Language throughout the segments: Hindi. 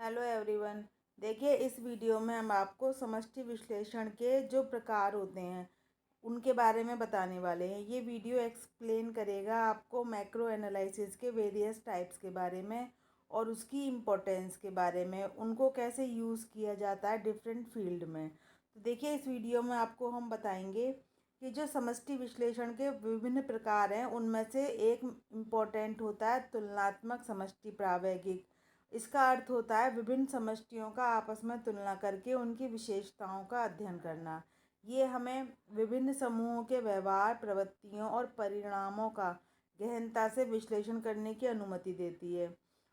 Hello everyone. देखिए, इस वीडियो में हम आपको समष्टि विश्लेषण के जो प्रकार होते हैं उनके बारे में बताने वाले हैं। ये वीडियो एक्सप्लेन करेगा आपको मैक्रो एनालिसिस के वेरियस टाइप्स के बारे में और उसकी इम्पोर्टेंस के बारे में, उनको कैसे यूज़ किया जाता है डिफरेंट फील्ड में। तो देखिए, इस वीडियो में आपको हम बताएंगे कि जो समष्टि विश्लेषण के विभिन्न प्रकार हैं उनमें से एक इम्पोर्टेंट होता है तुलनात्मक समष्टि प्रावैगिक। इसका अर्थ होता है विभिन्न समष्टियों का आपस में तुलना करके उनकी विशेषताओं का अध्ययन करना। ये हमें विभिन्न समूहों के व्यवहार, प्रवृत्तियों और परिणामों का गहनता से विश्लेषण करने की अनुमति देती है।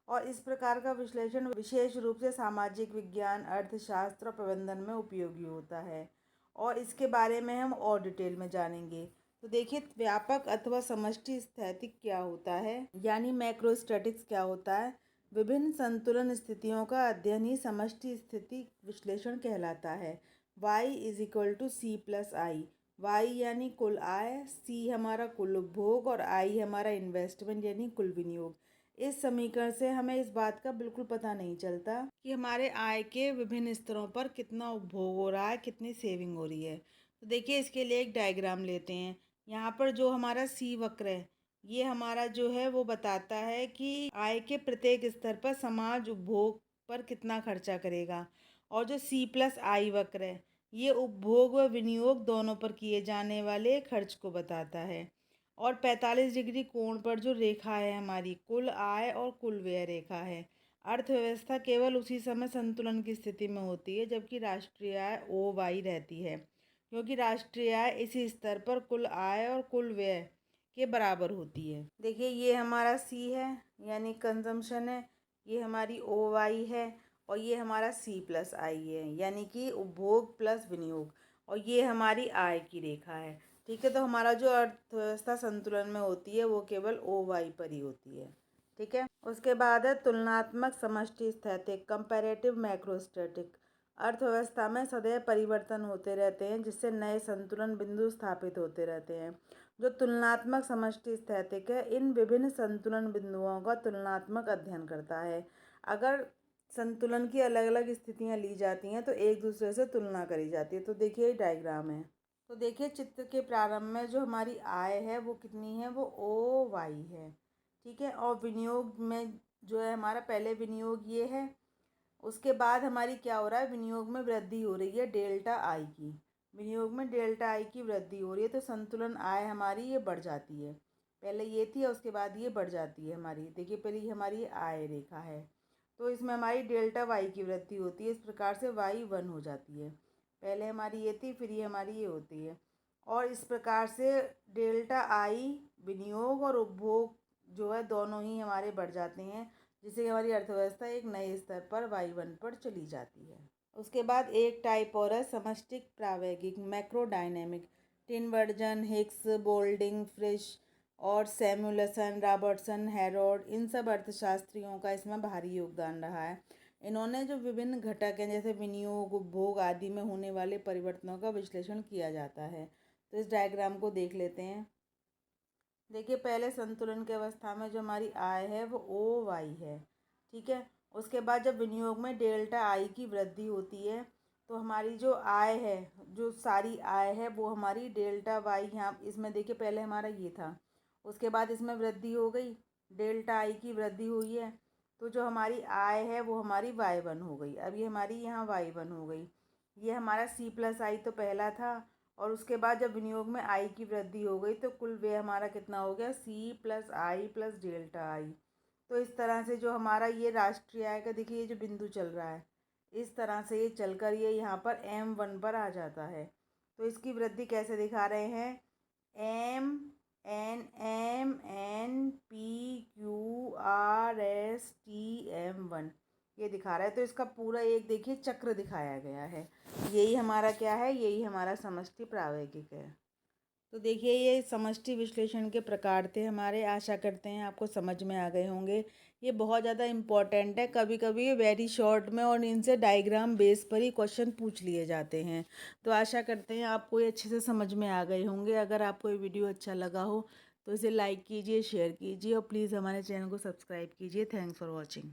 और इस प्रकार का विश्लेषण विशेष रूप से सामाजिक विज्ञान, अर्थशास्त्र और प्रबंधन में उपयोगी होता है। और इसके बारे में हम और डिटेल में जानेंगे। तो देखिए, व्यापक अथवा समष्टि स्थैतिक क्या होता है, यानी मैक्रोस्टैटिक्स क्या होता है। विभिन्न संतुलन स्थितियों का अध्ययन ही समष्टि स्थिति विश्लेषण कहलाता है। y is equal to C plus I. Y यानी कुल आय, सी हमारा कुल उपभोग और आई हमारा इन्वेस्टमेंट यानी कुल विनियोग। इस समीकरण से हमें इस बात का बिल्कुल पता नहीं चलता कि हमारे आय के विभिन्न स्तरों पर कितना उपभोग हो रहा है, कितनी सेविंग हो रही है। तो देखिए, इसके लिए एक डायग्राम लेते हैं। यहाँ पर जो हमारा सी वक्र है, ये हमारा जो है वो बताता है कि आय के प्रत्येक स्तर पर समाज उपभोग पर कितना खर्चा करेगा। और जो सी प्लस आई वक्र है, ये उपभोग व विनियोग दोनों पर किए जाने वाले खर्च को बताता है। और 45 डिग्री कोण पर जो रेखा है हमारी कुल आय और कुल व्यय रेखा है। अर्थव्यवस्था केवल उसी समय संतुलन की स्थिति में होती है जबकि राष्ट्रीय आय ओ वाई रहती है, क्योंकि राष्ट्रीय आय इसी स्तर पर कुल आय और कुल व्यय के बराबर होती है। देखिए, ये हमारा सी है यानी कंजम्पशन है, ये हमारी ओ वाई है और ये हमारा सी प्लस आई है यानी कि उपभोग प्लस विनियोग, और ये हमारी आय की रेखा है। ठीक है, तो हमारा जो अर्थव्यवस्था संतुलन में होती है वो केवल ओ वाई पर ही होती है। ठीक है, उसके बाद है तुलनात्मक समष्टि स्थैतिक, कंपैरेटिव मैक्रोस्टैटिक। अर्थव्यवस्था में सदैव परिवर्तन होते रहते हैं जिससे नए संतुलन बिंदु स्थापित होते रहते हैं। जो तुलनात्मक समष्टि स्थैतिक है, इन विभिन्न संतुलन बिंदुओं का तुलनात्मक अध्ययन करता है। अगर संतुलन की अलग अलग स्थितियां ली जाती हैं तो एक दूसरे से तुलना करी जाती है। तो देखिए, ये डायग्राम है। तो देखिए, चित्र के प्रारंभ में जो हमारी आय है वो कितनी है, वो ओ वाई है। ठीक है, और विनियोग में जो है हमारा पहले विनियोग ये है। उसके बाद हमारी क्या हो रहा है, विनियोग में वृद्धि हो रही है डेल्टा आई की। विनियोग में डेल्टा आई की वृद्धि हो रही है तो संतुलन आय हमारी ये बढ़ जाती है। पहले ये थी और उसके बाद ये बढ़ जाती है हमारी। देखिए, पहले हमारी आय रेखा है तो इसमें हमारी डेल्टा वाई की वृद्धि होती है। इस प्रकार से वाई 1 हो जाती है। पहले हमारी ये थी, फिर ये हमारी ये होती है। और इस प्रकार से डेल्टा आई विनियोग और उपभोग जो है दोनों ही हमारे बढ़ जाते हैं, जिससे हमारी अर्थव्यवस्था एक नए स्तर पर y1 पर चली जाती है। उसके बाद एक टाइप और है समष्टिक प्रावैगिक, मैक्रोडायनेमिक। टिनबर्जन, हिक्स, बोल्डिंग, फ्रिश और सैमुएल्सन, रॉबर्टसन, हैरोल्ड, इन सब अर्थशास्त्रियों का इसमें भारी योगदान रहा है। इन्होंने जो विभिन्न घटक हैं जैसे विनियोग, उपभोग आदि में होने वाले परिवर्तनों का विश्लेषण किया जाता है। तो इस डायग्राम को देख लेते हैं। देखिए, पहले संतुलन की अवस्था में जो हमारी आय है वो ओ वाई है। ठीक है, उसके बाद जब विनियोग में डेल्टा आई की वृद्धि होती है तो हमारी जो आय है, जो सारी आय है वो हमारी डेल्टा वाई, यहाँ इसमें देखिए पहले हमारा ये था, उसके बाद इसमें वृद्धि हो गई, डेल्टा आई की वृद्धि हुई है तो जो हमारी आय है वो हमारी y1 हो गई। अब ये हमारी यहाँ y1 हो गई। ये हमारा सी प्लस आई तो पहला था और उसके बाद जब विनियोग में आई की वृद्धि हो गई तो कुल व्यय हमारा कितना हो गया, C plus I plus delta I. तो इस तरह से जो हमारा ये राष्ट्रीय आय का देखिए ये जो बिंदु चल रहा है, इस तरह से ये चलकर ये यहाँ पर M1 पर आ जाता है। तो इसकी वृद्धि कैसे दिखा रहे हैं, M N M N P Q R S T M1 ये दिखा रहा है। तो इसका पूरा एक देखिए चक्र दिखाया गया है। यही हमारा क्या है, यही हमारा समष्टि प्रावैगिक है। तो देखिए, ये समष्टि विश्लेषण के प्रकार थे हमारे। आशा करते हैं आपको समझ में आ गए होंगे। ये बहुत ज़्यादा इम्पॉर्टेंट है, कभी कभी ये वेरी शॉर्ट में और इनसे डायग्राम बेस पर ही क्वेश्चन पूछ लिए जाते हैं। तो आशा करते हैं आपको ये अच्छे से समझ में आ गए होंगे। अगर आपको ये वीडियो अच्छा लगा हो तो इसे लाइक कीजिए, शेयर कीजिए और प्लीज़ हमारे चैनल को सब्सक्राइब कीजिए। Thanks for watching.